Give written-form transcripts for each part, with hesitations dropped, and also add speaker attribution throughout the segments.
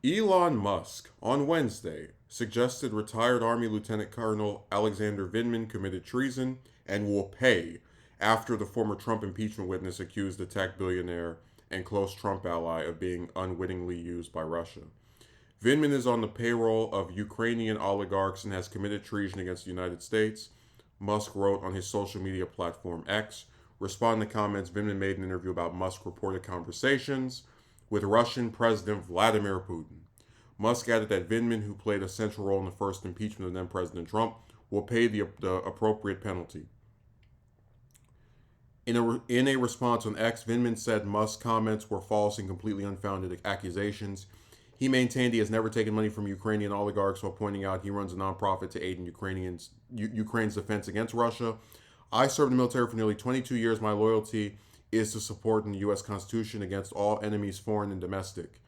Speaker 1: Elon Musk, on Wednesday, suggested retired Army Lieutenant Colonel Alexander Vindman committed treason and will pay after the former Trump impeachment witness accused the tech billionaire and close Trump ally of being unwittingly used by Russia. Vindman is on the payroll of Ukrainian oligarchs and has committed treason against the United States, Musk wrote on his social media platform X. Responding to comments, Vindman made an interview about Musk's reported conversations with Russian President Vladimir Putin. Musk added that Vindman, who played a central role in the first impeachment of then President Trump, will pay the appropriate penalty. In a response on X, Vindman said Musk's comments were false and completely unfounded accusations. He maintained he has never taken money from Ukrainian oligarchs while pointing out he runs a nonprofit to aid in Ukraine's defense against Russia. I served in the military for nearly 22 years. My loyalty is to support in the U.S. Constitution against all enemies, foreign and domestic.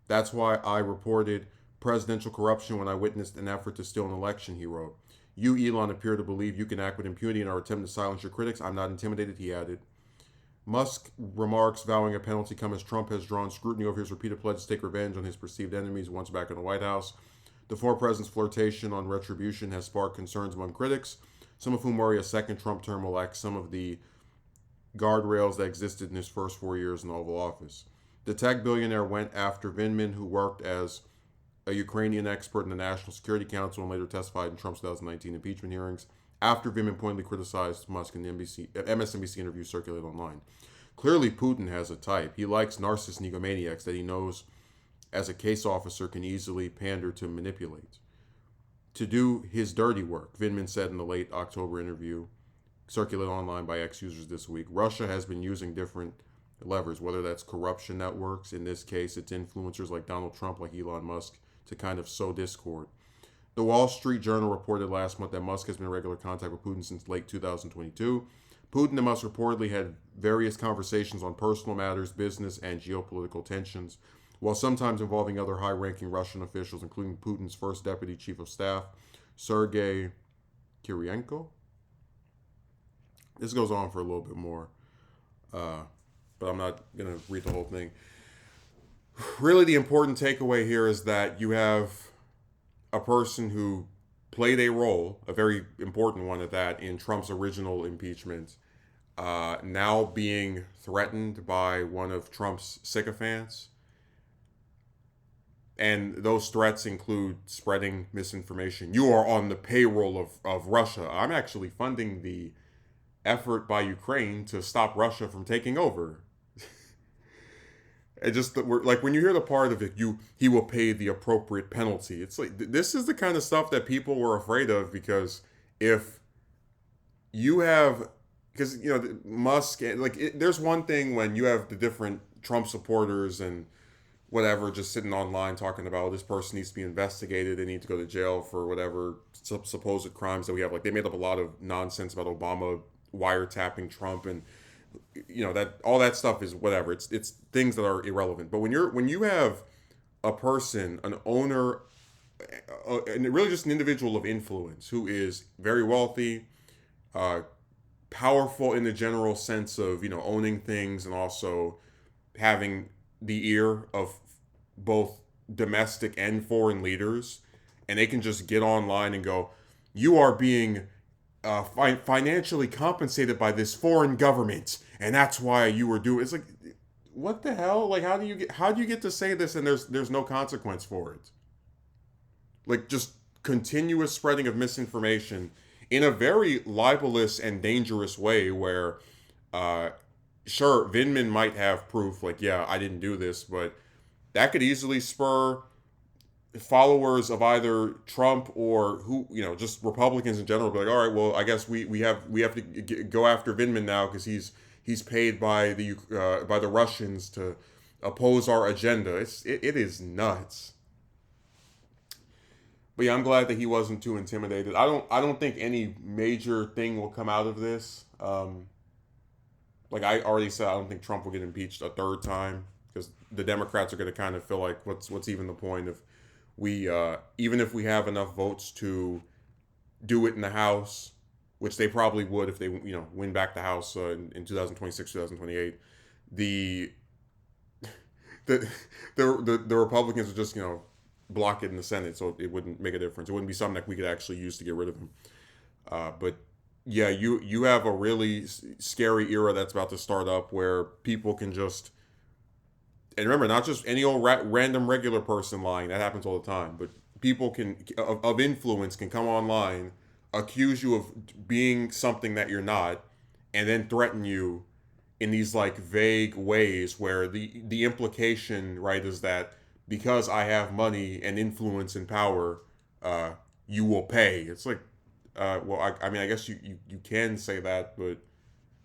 Speaker 1: That's why I reported presidential corruption when I witnessed an effort to steal an election, he wrote. You, Elon, appear to believe you can act with impunity in our attempt to silence your critics. I'm not intimidated, he added. Musk remarks vowing a penalty come as Trump has drawn scrutiny over his repeated pledge to take revenge on his perceived enemies once back in the White House. The former president's flirtation on retribution has sparked concerns among critics, some of whom worry a second Trump term will lack some of the guardrails that existed in his first 4 years in the Oval Office. The tech billionaire went after Vindman, who worked as a Ukrainian expert in the National Security Council and later testified in Trump's 2019 impeachment hearings, after Vindman pointedly criticized Musk in the MSNBC interview circulated online. Clearly, Putin has a type. He likes narcissist egomaniacs that he knows, as a case officer, can easily pander to manipulate. To do his dirty work, Vindman said in the late October interview circulated online by X users this week, Russia has been using different levers, whether that's corruption networks, in this case it's influencers like Donald Trump, like Elon Musk, to kind of sow discord. The Wall Street Journal reported last month that Musk has been in regular contact with Putin since late 2022. Putin and Musk reportedly had various conversations on personal matters, business, and geopolitical tensions, while sometimes involving other high-ranking Russian officials, including Putin's first deputy chief of staff, Sergei Kirienko. This goes on for a little bit more, but I'm not going to read the whole thing. Really, the important takeaway here is that you have a person who played a role, a very important one at that, in Trump's original impeachment, now being threatened by one of Trump's sycophants. And those threats include spreading misinformation. You are on the payroll of Russia. I'm actually funding the effort by Ukraine to stop Russia from taking over. It just like when you hear the part of it, he will pay the appropriate penalty. It's like this is the kind of stuff that people were afraid of, because if you have, because Musk, there's one thing when you have the different Trump supporters and whatever just sitting online talking about, this person needs to be investigated, they need to go to jail for whatever supposed crimes that we have. Like, they made up a lot of nonsense about Obama wiretapping Trump, and that all that stuff is whatever. It's things that are irrelevant. But when you have a person, an owner, and really just an individual of influence who is very wealthy, powerful in the general sense of owning things, and also having the ear of both domestic and foreign leaders, and they can just get online and go, you are being financially compensated by this foreign government, and that's why you were doing. It's like, what the hell? Like, how do you get to say this and there's no consequence for it? Like, just continuous spreading of misinformation in a very libelous and dangerous way, where sure, Vindman might have proof, like, yeah, I didn't do this, but that could easily spur followers of either Trump or just Republicans in general, be like, all right, well, I guess we have to go after Vindman now because he's paid by the Russians to oppose our agenda. It is nuts. But yeah, I'm glad that he wasn't too intimidated. I don't think any major thing will come out of this. Like I already said, I don't think Trump will get impeached a third time, because the Democrats are going to kind of feel like, what's even the point if we even if we have enough votes to do it in the House, which they probably would if they win back the House in 2026, 2028. the, the Republicans would just block it in the Senate, so it wouldn't make a difference. It wouldn't be something that we could actually use to get rid of him. But yeah, you have a really scary era that's about to start up where people can just, and remember, not just any old random regular person lying. That happens all the time. But people of influence can come online, accuse you of being something that you're not, and then threaten you in these like vague ways where the implication, right, is that because I have money and influence and power, uh, you will pay. It's like, well, I mean, I guess you can say that, but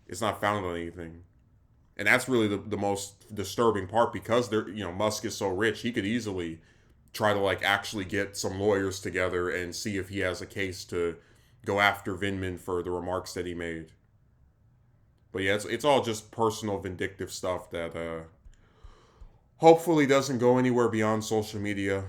Speaker 1: it's not founded on anything. And that's really the most disturbing part, because Musk is so rich, he could easily try to like actually get some lawyers together and see if he has a case to go after Vindman for the remarks that he made. But yeah, it's all just personal vindictive stuff that hopefully doesn't go anywhere beyond social media.